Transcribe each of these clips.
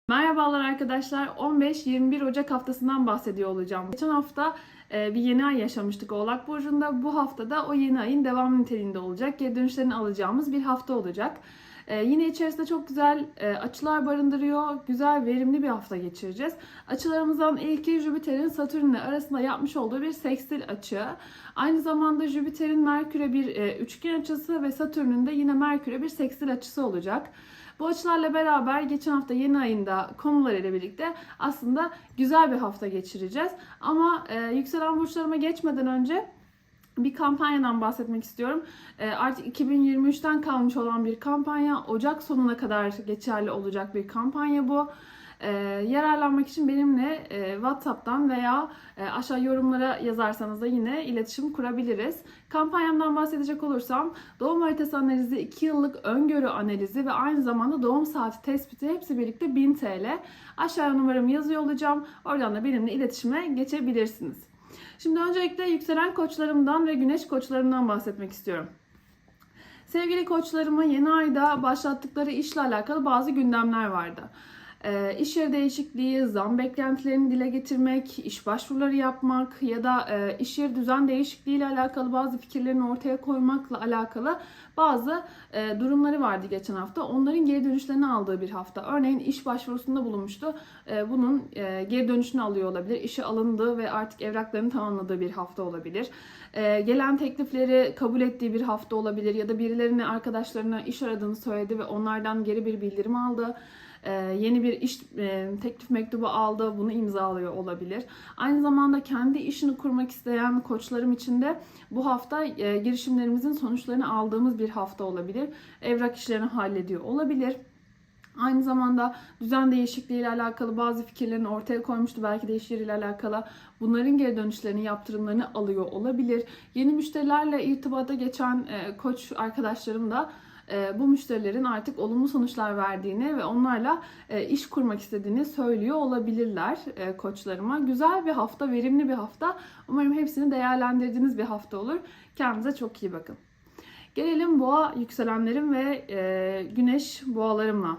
Merhabalar arkadaşlar. 15-21 Ocak haftasından bahsediyor olacağım. Geçen hafta bir yeni ay yaşamıştık Oğlak Burcu'nda. Bu haftada o yeni ayın devam niteliğinde olacak. Geri dönüşlerini alacağımız bir hafta olacak. Yine içerisinde çok güzel açılar barındırıyor. Güzel, verimli bir hafta geçireceğiz. Açılarımızdan ilki Jüpiter'in Satürn'le arasında yapmış olduğu bir sekstil açı. Aynı zamanda Jüpiter'in Merkür'e bir üçgen açısı ve Satürn'ün de yine Merkür'e bir sekstil açısı olacak. Bu açılarla beraber geçen hafta yeni ayında konular ile birlikte aslında güzel bir hafta geçireceğiz. Ama yükselen burçlarıma geçmeden önce bir kampanyadan bahsetmek istiyorum. Artık 2023'ten kalmış olan bir kampanya. Ocak sonuna kadar geçerli olacak bir kampanya bu. Yararlanmak için benimle WhatsApp'tan veya aşağı yorumlara yazarsanız da yine iletişim kurabiliriz. Kampanyamdan bahsedecek olursam doğum haritası analizi, 2 yıllık öngörü analizi ve aynı zamanda doğum saati tespiti hepsi birlikte 1000 TL. Aşağıya numaramı yazıyor olacağım. Oradan da benimle iletişime geçebilirsiniz. Şimdi öncelikle yükselen koçlarımdan ve güneş koçlarımdan bahsetmek istiyorum. Sevgili koçlarımı yeni ayda başlattıkları işle alakalı bazı gündemler vardı. İş yeri değişikliği, zam beklentilerini dile getirmek, iş başvuruları yapmak ya da iş yeri düzen değişikliği ile alakalı bazı fikirlerini ortaya koymakla alakalı bazı durumları vardı geçen hafta. Onların geri dönüşlerini aldığı bir hafta. Örneğin iş başvurusunda bulunmuştu. Bunun geri dönüşünü alıyor olabilir. İşe alındığı ve artık evraklarını tamamladığı bir hafta olabilir. Gelen teklifleri kabul ettiği bir hafta olabilir ya da birilerine, arkadaşlarına iş aradığını söyledi ve onlardan geri bir bildirim aldı. Yeni bir iş teklif mektubu aldı, bunu imzalıyor olabilir. Aynı zamanda kendi işini kurmak isteyen koçlarım için de bu hafta girişimlerimizin sonuçlarını aldığımız bir hafta olabilir. Evrak işlerini hallediyor olabilir. Aynı zamanda düzen değişikliği ile alakalı bazı fikirlerini ortaya koymuştu. Belki de iş yeriyle alakalı bunların geri dönüşlerini, yaptırımlarını alıyor olabilir. Yeni müşterilerle irtibata geçen koç arkadaşlarım da bu müşterilerin artık olumlu sonuçlar verdiğini ve onlarla iş kurmak istediğini söylüyor olabilirler koçlarıma. Güzel bir hafta, verimli bir hafta. Umarım hepsini değerlendirdiğiniz bir hafta olur. Kendinize çok iyi bakın. Gelelim boğa yükselenlerim ve güneş boğalarımla.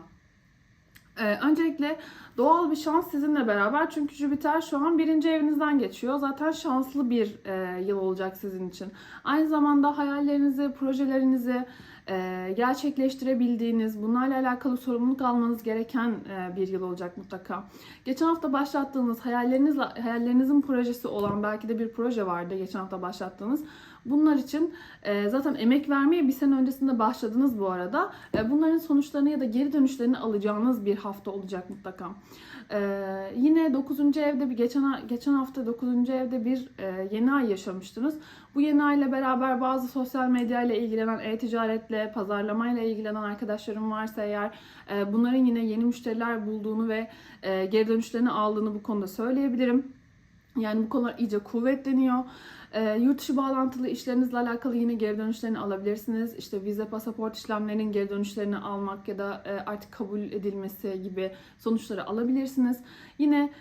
Öncelikle doğal bir şans sizinle beraber, çünkü Jüpiter şu an 1. evinizden geçiyor. Zaten şanslı bir yıl olacak sizin için. Aynı zamanda hayallerinizi, projelerinizi gerçekleştirebildiğiniz, bunlarla alakalı sorumluluk almanız gereken bir yıl olacak mutlaka. Geçen hafta başlattığınız hayallerinizin projesi olan belki de bir proje vardı geçen hafta başlattığınız. Bunlar için zaten emek vermeye bir sene öncesinde başladınız bu arada. Bunların sonuçlarını ya da geri dönüşlerini alacağınız bir hafta olacak mutlaka. Yine 9. evde geçen hafta 9. evde bir yeni ay yaşamıştınız. Bu yeni ay ile beraber bazı sosyal medya ile ilgilenen, e-ticaretle, pazarlamayla ilgilenen arkadaşlarım varsa eğer bunların yine yeni müşteriler bulduğunu ve geri dönüşlerini aldığını bu konuda söyleyebilirim. Yani bu konular iyice kuvvetleniyor. Yurt dışı bağlantılı işlerinizle alakalı yine geri dönüşlerini alabilirsiniz. İşte vize, pasaport işlemlerinin geri dönüşlerini almak ya da artık kabul edilmesi gibi sonuçları alabilirsiniz. Yine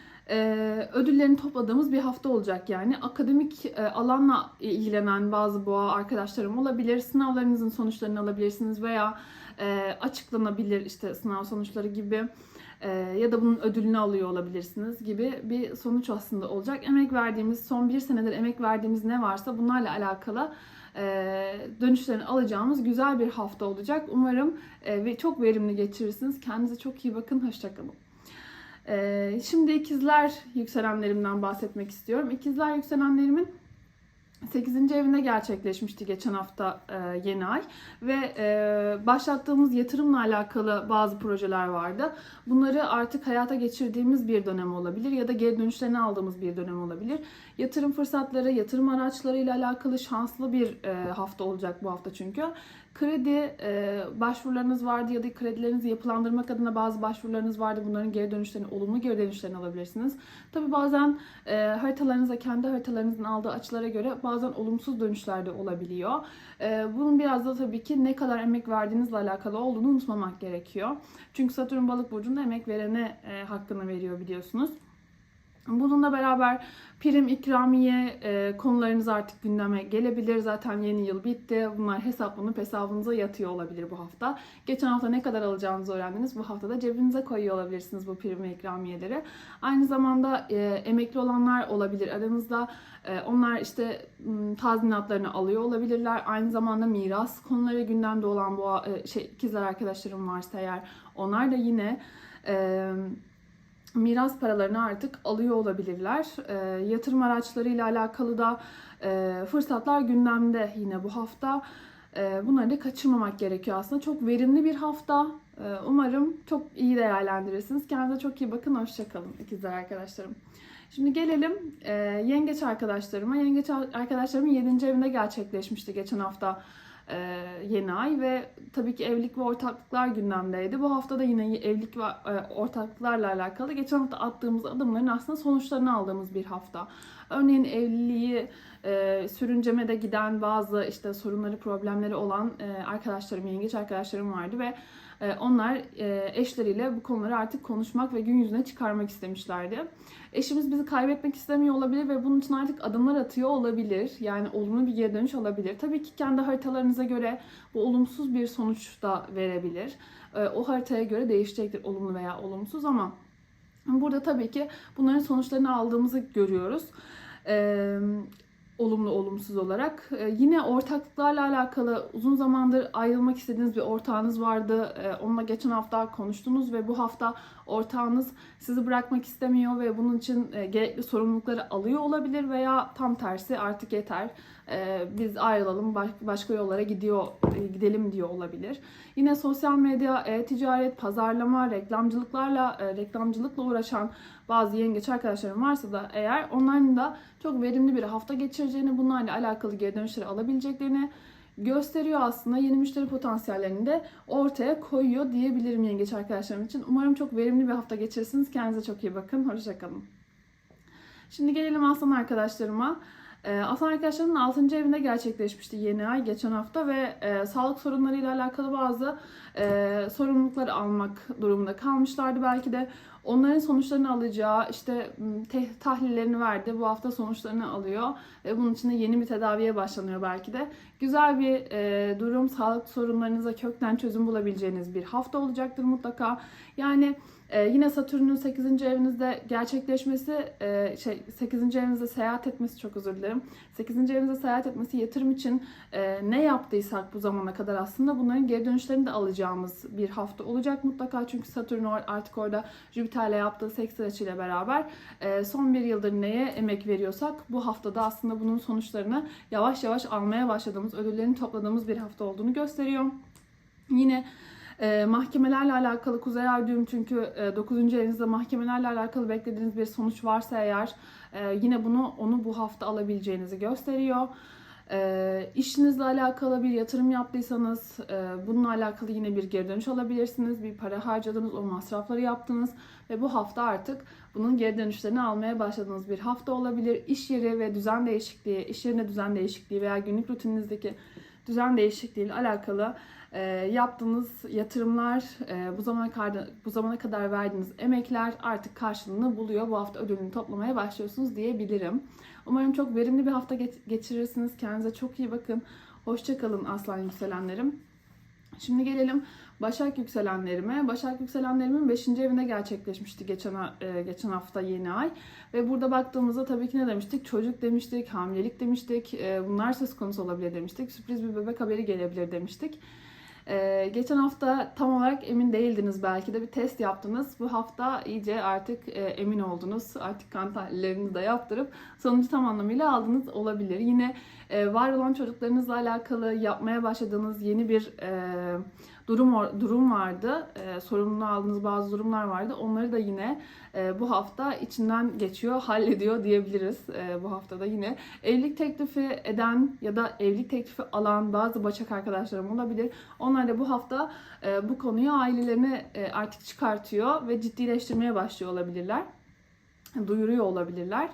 ödüllerini topladığımız bir hafta olacak yani. Akademik alanla ilgilenen bazı boğa arkadaşlarım olabilir. Sınavlarınızın sonuçlarını alabilirsiniz veya açıklanabilir işte sınav sonuçları gibi. Ya da bunun ödülünü alıyor olabilirsiniz gibi bir sonuç aslında olacak. Emek verdiğimiz, son bir senedir emek verdiğimiz ne varsa bunlarla alakalı dönüşlerini alacağımız güzel bir hafta olacak. Umarım ve çok verimli geçirirsiniz. Kendinize çok iyi bakın. Hoşçakalın. Şimdi ikizler yükselenlerimden bahsetmek istiyorum. İkizler yükselenlerimin 8. evinde gerçekleşmişti geçen hafta yeni ay ve başlattığımız yatırımla alakalı bazı projeler vardı. Bunları artık hayata geçirdiğimiz bir dönem olabilir ya da geri dönüşlerini aldığımız bir dönem olabilir. Yatırım fırsatları, yatırım araçlarıyla alakalı şanslı bir hafta olacak bu hafta çünkü. Kredi başvurularınız vardı ya da kredilerinizi yapılandırmak adına bazı başvurularınız vardı. Bunların geri dönüşlerini, olumlu geri dönüşlerini alabilirsiniz. Tabii bazen haritalarınıza, kendi haritalarınızın aldığı açılara göre bazen olumsuz dönüşler de olabiliyor. Bunun biraz da tabii ki ne kadar emek verdiğinizle alakalı olduğunu unutmamak gerekiyor. Çünkü Satürn Balık burcunda emek verene hakkını veriyor biliyorsunuz. Bununla beraber prim, ikramiye konularınız artık gündeme gelebilir. Zaten yeni yıl bitti. Bunlar hesaplanıp hesabınıza yatıyor olabilir bu hafta. Geçen hafta ne kadar alacağınızı öğrendiniz. Bu hafta da cebinize koyuyor olabilirsiniz bu prim ve ikramiyeleri. Aynı zamanda emekli olanlar olabilir aranızda. Onlar işte tazminatlarını alıyor olabilirler. Aynı zamanda miras konuları gündemde olan bu ikizler arkadaşlarım varsa eğer, onlar da yine miras paralarını artık alıyor olabilirler. Yatırım araçlarıyla alakalı da fırsatlar gündemde yine bu hafta. Bunları da kaçırmamak gerekiyor aslında. Çok verimli bir hafta. Umarım çok iyi değerlendirirsiniz. Kendinize çok iyi bakın. Hoşça kalın ikizler arkadaşlarım. Şimdi gelelim yengeç arkadaşlarıma. Yengeç arkadaşlarımın 7. evinde gerçekleşmişti geçen hafta yeni ay ve tabii ki evlilik ve ortaklıklar gündemdeydi. Bu hafta da yine evlilik ve ortaklıklarla alakalı geçen hafta attığımız adımların aslında sonuçlarını aldığımız bir hafta. Örneğin evliliği sürüncemede giden bazı işte sorunları, problemleri olan arkadaşlarım, yengeç arkadaşlarım vardı ve onlar eşleriyle bu konuları artık konuşmak ve gün yüzüne çıkarmak istemişlerdi. Eşimiz bizi kaybetmek istemiyor olabilir ve bunun için artık adımlar atıyor olabilir. Yani olumlu bir geri dönüş olabilir. Tabii ki kendi haritalarınıza göre bu olumsuz bir sonuç da verebilir. O haritaya göre değişecektir olumlu veya olumsuz ama burada tabii ki bunların sonuçlarını aldığımızı görüyoruz. Olumlu olumsuz olarak. Yine ortaklıklarla alakalı uzun zamandır ayrılmak istediğiniz bir ortağınız vardı. Onunla geçen hafta konuştunuz ve bu hafta ortağınız sizi bırakmak istemiyor ve bunun için gerekli sorumlulukları alıyor olabilir veya tam tersi artık yeter, biz ayrılalım, başka yollara gidelim diyor olabilir. Yine sosyal medya, ticaret, pazarlama, reklamcılıkla uğraşan bazı yengeç arkadaşlarım varsa da eğer, onların da çok verimli bir hafta geçireceğini, bunlarla alakalı geri dönüşleri alabileceklerini gösteriyor aslında. Yeni müşteri potansiyellerini de ortaya koyuyor diyebilirim yengeç arkadaşlarım için. Umarım çok verimli bir hafta geçirirsiniz. Kendinize çok iyi bakın. Hoşça kalın. Şimdi gelelim aslan arkadaşlarıma. Aslan arkadaşlarımın 6. evinde gerçekleşmişti yeni ay geçen hafta ve sağlık sorunlarıyla alakalı bazı sorumlulukları almak durumunda kalmışlardı. Belki de onların sonuçlarını alacağı, işte tahlillerini verdi. Bu hafta sonuçlarını alıyor ve bunun için de yeni bir tedaviye başlanıyor belki de. Güzel bir durum, sağlık sorunlarınıza kökten çözüm bulabileceğiniz bir hafta olacaktır mutlaka. Yani yine Satürn'ün 8. evinizde gerçekleşmesi, 8. evinizde seyahat etmesi, çok özür dilerim. 8. evinizde seyahat etmesi yatırım için ne yaptıysak bu zamana kadar aslında bunların geri dönüşlerini de alacağımız bir hafta olacak mutlaka. Çünkü Satürn artık orada Jüpiter'le yaptığı seksil açıyla beraber son bir yıldır neye emek veriyorsak bu haftada aslında bunun sonuçlarını yavaş yavaş almaya başladığımız, ödüllerini topladığımız bir hafta olduğunu gösteriyor. Yine mahkemelerle alakalı Kuzey Ay düğüm, çünkü 9. evinizde mahkemelerle alakalı beklediğiniz bir sonuç varsa eğer yine onu bu hafta alabileceğinizi gösteriyor. İşinizle alakalı bir yatırım yaptıysanız bununla alakalı yine bir geri dönüş alabilirsiniz. Bir para harcadınız, o masrafları yaptınız ve bu hafta artık bunun geri dönüşlerini almaya başladığınız bir hafta olabilir. İş yeri ve düzen değişikliği, iş yerinde düzen değişikliği veya günlük rutininizdeki düzen değişikliği ile alakalı yaptığınız yatırımlar, bu zamana kadar verdiğiniz emekler artık karşılığını buluyor. Bu hafta ödülünü toplamaya başlıyorsunuz diyebilirim. Umarım çok verimli bir hafta geçirirsiniz. Kendinize çok iyi bakın. Hoşça kalın aslan yükselenlerim. Şimdi gelelim Başak yükselenlerime. Başak yükselenlerimin 5. evinde gerçekleşmişti geçen hafta yeni ay. Ve burada baktığımızda tabii ki ne demiştik? Çocuk demiştik, hamilelik demiştik. Bunlar söz konusu olabilir demiştik. Sürpriz bir bebek haberi gelebilir demiştik. Geçen hafta tam olarak emin değildiniz, belki de bir test yaptınız. Bu hafta iyice artık emin oldunuz. Artık kan tahlillerinizi de yaptırıp sonucu tam anlamıyla aldınız olabilir. Yine var olan çocuklarınızla alakalı yapmaya başladığınız yeni bir durum vardı. Sorumluluğunu aldığınız bazı durumlar vardı. Onları da yine bu hafta içinden geçiyor, hallediyor diyebiliriz. Bu haftada yine evlilik teklifi eden ya da evlilik teklifi alan bazı Başak arkadaşlarım olabilir. Onlar da bu hafta bu konuyu ailelerini artık çıkartıyor ve ciddileştirmeye başlıyor olabilirler. Duyuruyor olabilirler.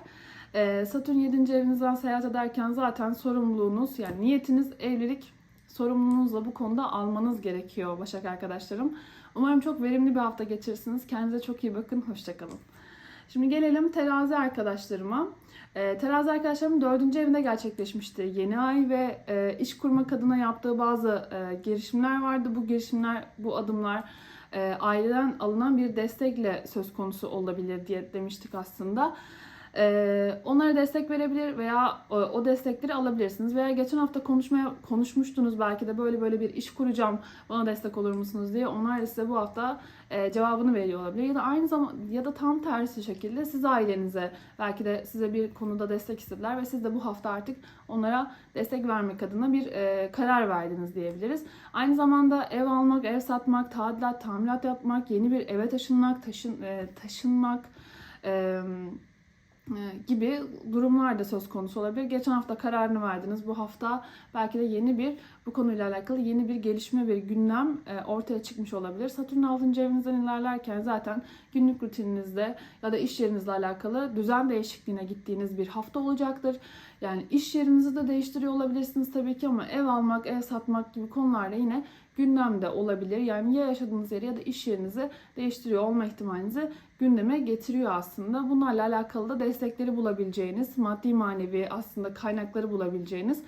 Satürn 7. evinizden seyahat ederken zaten sorumluluğunuz, yani niyetiniz evlilik, sorumluluğunuzla bu konuda almanız gerekiyor Başak arkadaşlarım. Umarım çok verimli bir hafta geçirirsiniz. Kendinize çok iyi bakın. Hoşça kalın. Şimdi gelelim terazi arkadaşlarıma. Terazi arkadaşlarımın 4. evinde gerçekleşmişti yeni ay ve iş kurmak adına yaptığı bazı girişimler vardı. Bu girişimler, bu adımlar aileden alınan bir destekle söz konusu olabilir diye demiştik aslında. Onlara destek verebilir veya o destekleri alabilirsiniz. Veya geçen hafta konuşmuştunuz belki de böyle bir iş kuracağım, bana destek olur musunuz diye. Onlar da size bu hafta cevabını veriyor olabilir. Ya da aynı zaman ya da tam tersi şekilde siz ailenize belki de size bir konuda destek istediler ve siz de bu hafta artık onlara destek vermek adına bir karar verdiniz diyebiliriz. Aynı zamanda ev almak, ev satmak, tadilat, tamirat yapmak, yeni bir eve taşınmak, taşınmak gibi durumlar da söz konusu olabilir. Geçen hafta kararını verdiniz. Bu hafta belki de bu konuyla alakalı yeni bir gelişme, bir gündem ortaya çıkmış olabilir. Satürn 6. evinizden ilerlerken zaten günlük rutininizde ya da iş yerinizle alakalı düzen değişikliğine gittiğiniz bir hafta olacaktır. Yani iş yerinizi de değiştiriyor olabilirsiniz tabii ki ama ev almak, ev satmak gibi konularda yine gündemde olabilir. Yani ya yaşadığınız yeri ya da iş yerinizi değiştiriyor olma ihtimalinizi gündeme getiriyor aslında. Bunlarla alakalı da destekleri bulabileceğiniz, maddi manevi aslında kaynakları bulabileceğiniz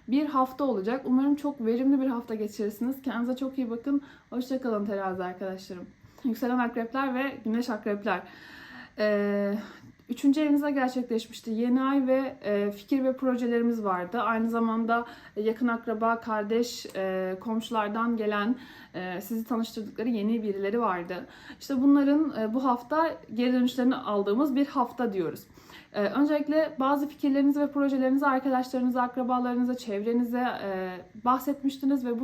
bir hafta olacak. Umarım çok verimli bir hafta geçirirsiniz. Kendinize çok iyi bakın. Hoşça kalın terazi arkadaşlarım. Yükselen akrepler ve güneş akrepler. 3. evinizde gerçekleşmişti yeni ay ve fikir ve projelerimiz vardı. Aynı zamanda yakın akraba, kardeş, komşulardan gelen sizi tanıştırdıkları yeni birileri vardı. İşte bunların bu hafta geri dönüşlerini aldığımız bir hafta diyoruz. Öncelikle bazı fikirlerinizi ve projelerinizi arkadaşlarınıza, akrabalarınıza, çevrenize bahsetmiştiniz ve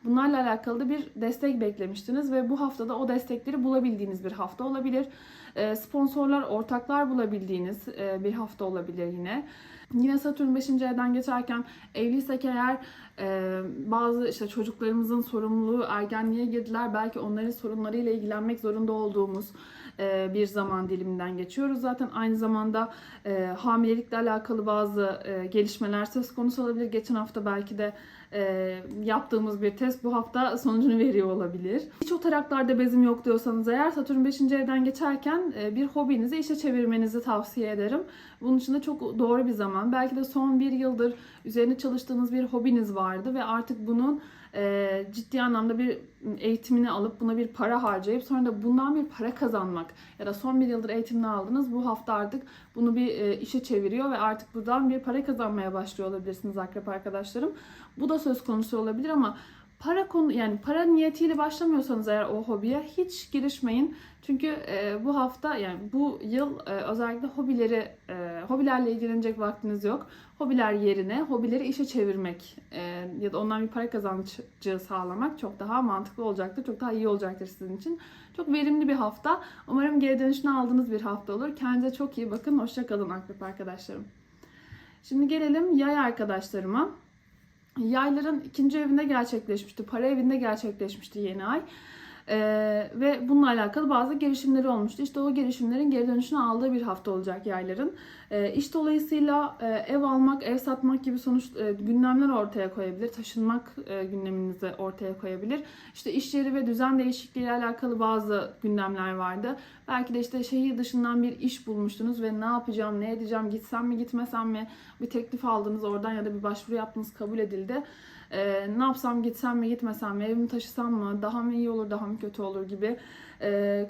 bunlarla alakalı da bir destek beklemiştiniz ve bu haftada o destekleri bulabildiğiniz bir hafta olabilir. Sponsorlar, ortaklar bulabildiğiniz bir hafta olabilir yine. Yine Satürn 5. evden geçerken evliysek eğer bazı işte çocuklarımızın sorumluluğu, ergenliğe girdiler. Belki onların sorunlarıyla ilgilenmek zorunda olduğumuz bir zaman diliminden geçiyoruz. Zaten aynı zamanda hamilelikle alakalı bazı gelişmeler söz konusu olabilir. Geçen hafta belki de yaptığımız bir test bu hafta sonucunu veriyor olabilir. Hiç o taraklarda bezim yok diyorsanız eğer Satürn 5. evden geçerken bir hobinizi işe çevirmenizi tavsiye ederim. Bunun için de çok doğru bir zaman. Belki de son bir yıldır üzerine çalıştığınız bir hobiniz vardı ve artık bunun ciddi anlamda bir eğitimini alıp buna bir para harcayıp sonra da bundan bir para kazanmak ya da son bir yıldır eğitimini aldınız, bu hafta artık bunu bir işe çeviriyor ve artık buradan bir para kazanmaya başlıyor olabilirsiniz akrep arkadaşlarım. Bu da söz konusu olabilir ama para niyetiyle başlamıyorsanız eğer o hobiye hiç girişmeyin. Çünkü bu hafta yani bu yıl özellikle hobilerle ilgilenecek vaktiniz yok. Hobiler yerine hobileri işe çevirmek ya da ondan bir para kazancı sağlamak çok daha mantıklı olacaktır. Çok daha iyi olacaktır sizin için. Çok verimli bir hafta. Umarım geri dönüşünü aldığınız bir hafta olur. Kendinize çok iyi bakın. Hoşça kalın akrep arkadaşlarım. Şimdi gelelim yay arkadaşlarıma. Yayların 2. evinde gerçekleşmişti. Para evinde gerçekleşmişti yeni ay. Ve bununla alakalı bazı girişimleri olmuştu. İşte o girişimlerin geri dönüşünü aldığı bir hafta olacak yayların. İş dolayısıyla ev almak, ev satmak gibi gündemler ortaya koyabilir. Taşınmak gündeminizi ortaya koyabilir. İşte iş yeri ve düzen değişikliği ile alakalı bazı gündemler vardı. Belki de işte şehir dışından bir iş bulmuştunuz ve ne yapacağım, ne edeceğim, gitsem mi gitmesem mi bir teklif aldınız oradan ya da bir başvuru yaptınız, kabul edildi. Ne yapsam, gitsem mi gitmesem mi, evimi taşısam mı, daha mı iyi olur, daha mı kötü olur gibi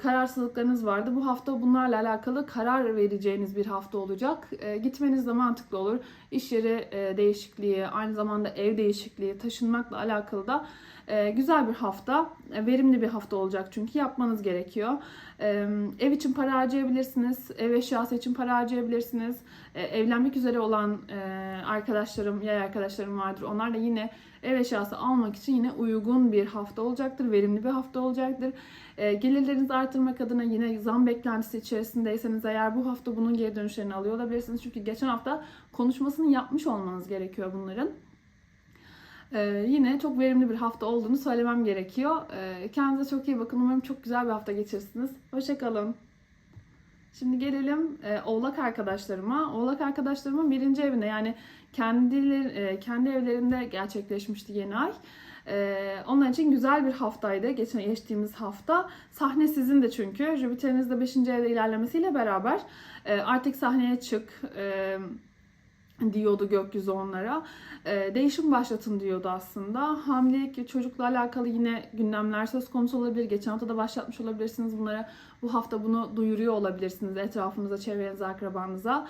kararsızlıklarınız vardı. Bu hafta bunlarla alakalı karar vereceğiniz bir hafta olacak. Gitmeniz de mantıklı olur. İş yeri değişikliği, aynı zamanda ev değişikliği, taşınmakla alakalı da güzel bir hafta, verimli bir hafta olacak çünkü yapmanız gerekiyor. Ev için para harcayabilirsiniz, ev eşyası için para harcayabilirsiniz. Evlenmek üzere olan yay arkadaşlarım vardır. Onlar da yine ev eşyası almak için yine uygun bir hafta olacaktır, verimli bir hafta olacaktır. Gelirlerinizi artırmak adına yine zam beklentisi içerisindeyseniz eğer bu hafta bunun geri dönüşlerini alıyor olabilirsiniz. Çünkü geçen hafta konuşmasını yapmış olmanız gerekiyor bunların. Yine çok verimli bir hafta olduğunu söylemem gerekiyor. Kendinize çok iyi bakın. Umarım çok güzel bir hafta geçirirsiniz. Hoşça kalın. Şimdi gelelim Oğlak arkadaşlarıma. Oğlak arkadaşlarımın 1. evinde yani kendi evlerinde gerçekleşmişti yeni ay. Onun için güzel bir haftaydı geçtiğimiz hafta. Sahne sizin de çünkü. Jüpiter'iniz de 5. evde ilerlemesiyle beraber artık sahneye çık diyordu gökyüzü onlara. Değişim başlatın diyordu aslında. Hamilelik ve çocukla alakalı yine gündemler söz konusu olabilir. Geçen hafta da başlatmış olabilirsiniz bunlara. Bu hafta bunu duyuruyor olabilirsiniz etrafınıza, çevrenize, akrabanıza.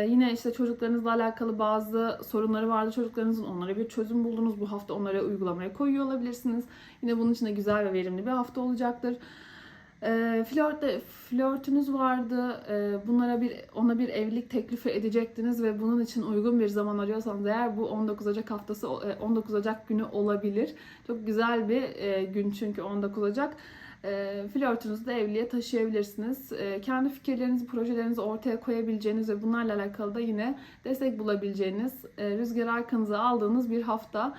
Yine işte çocuklarınızla alakalı bazı sorunları vardı çocuklarınızın. Onlara bir çözüm buldunuz. Bu hafta onlara uygulamaya koyuyor olabilirsiniz. Yine bunun için de güzel ve verimli bir hafta olacaktır. Flörtünüz vardı. Ona bir evlilik teklifi edecektiniz ve bunun için uygun bir zaman arıyorsanız eğer bu 19 Ocak haftası 19 Ocak günü olabilir. Çok güzel bir gün çünkü 19 Ocak. Flörtünüzü de evliliğe taşıyabilirsiniz. Kendi fikirlerinizi, projelerinizi ortaya koyabileceğiniz ve bunlarla alakalı da yine destek bulabileceğiniz, rüzgarı arkanıza aldığınız bir hafta.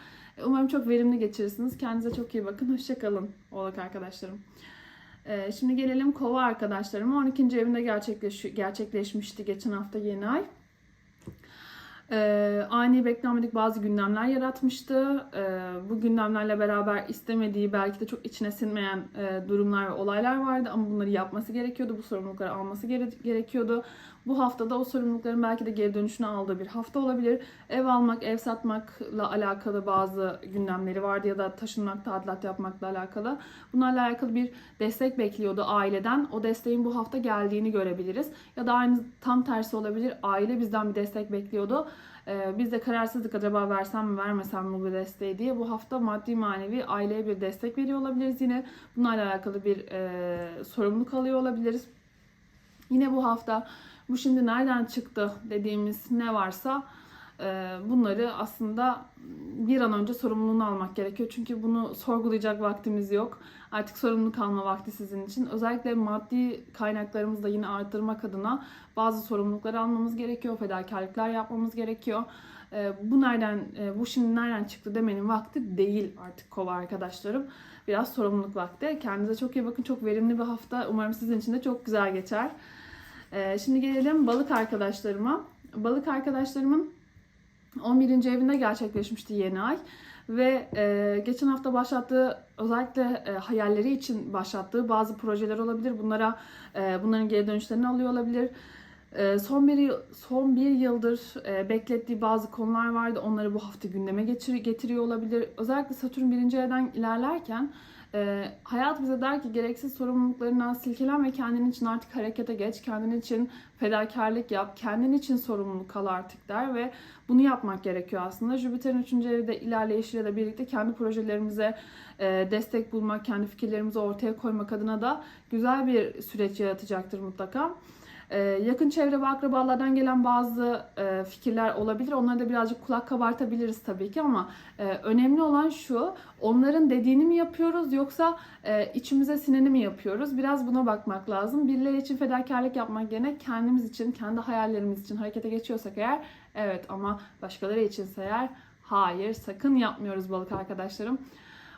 Umarım çok verimli geçirirsiniz. Kendinize çok iyi bakın. Hoşça kalın Oğlak arkadaşlarım. Şimdi gelelim Kova arkadaşlarıma. 12. evinde gerçekleşmişti geçen hafta yeni ay. Ani beklenmedik bazı gündemler yaratmıştı. Bu gündemlerle beraber istemediği, belki de çok içine sinmeyen durumlar ve olaylar vardı ama bunları yapması gerekiyordu. Bu sorumlulukları alması gerekiyordu. Bu haftada o sorumlulukların belki de geri dönüşünü aldığı bir hafta olabilir. Ev almak, ev satmakla alakalı bazı gündemleri vardı ya da taşınmak, tadilat yapmakla alakalı. Bunlarla alakalı bir destek bekliyordu aileden. O desteğin bu hafta geldiğini görebiliriz. Ya da aynı tam tersi olabilir. Aile bizden bir destek bekliyordu. Biz de kararsızlık, acaba versem mi vermesem mi bu desteği diye. Bu hafta maddi manevi aileye bir destek veriyor olabiliriz yine. Bunlarla alakalı bir sorumluluk alıyor olabiliriz. Yine bu hafta bu şimdi nereden çıktı dediğimiz ne varsa bunları aslında bir an önce sorumluluğunu almak gerekiyor. Çünkü bunu sorgulayacak vaktimiz yok. Artık sorumluluk alma vakti sizin için. Özellikle maddi kaynaklarımızı da yine arttırmak adına bazı sorumlulukları almamız gerekiyor. Fedakarlıklar yapmamız gerekiyor. Bu şimdi nereden çıktı demenin vakti değil artık Kova arkadaşlarım. Biraz sorumluluk vakti. Kendinize çok iyi bakın. Çok verimli bir hafta. Umarım sizin için de çok güzel geçer. Şimdi gelelim balık arkadaşlarıma. Balık arkadaşlarımın 11. evinde gerçekleşmişti yeni ay. Ve geçen hafta başlattığı, özellikle hayalleri için başlattığı bazı projeler olabilir. Bunların geri dönüşlerini alıyor olabilir. Son bir yıldır beklettiği bazı konular vardı. Onları bu hafta gündeme getiriyor olabilir. Özellikle Satürn 1. evden ilerlerken hayat bize der ki gereksiz sorumluluklarından silkelen ve kendin için artık harekete geç. Kendin için fedakarlık yap. Kendin için sorumluluk al artık der ve bunu yapmak gerekiyor aslında. Jüpiter'in 3. evde ilerleyişiyle de birlikte kendi projelerimize destek bulmak, kendi fikirlerimizi ortaya koymak adına da güzel bir süreç yaratacaktır mutlaka. Yakın çevre ve akrabalardan gelen bazı fikirler olabilir. Onlara da birazcık kulak kabartabiliriz tabii ki ama önemli olan şu, onların dediğini mi yapıyoruz yoksa içimize sineni mi yapıyoruz? Biraz buna bakmak lazım. Birileri için fedakarlık yapmak yerine kendimiz için, kendi hayallerimiz için harekete geçiyorsak eğer, evet, ama başkaları içinse eğer, hayır, sakın yapmıyoruz balık arkadaşlarım.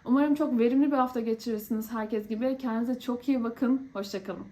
Umarım çok verimli bir hafta geçirirsiniz herkes gibi. Kendinize çok iyi bakın. Hoşça kalın.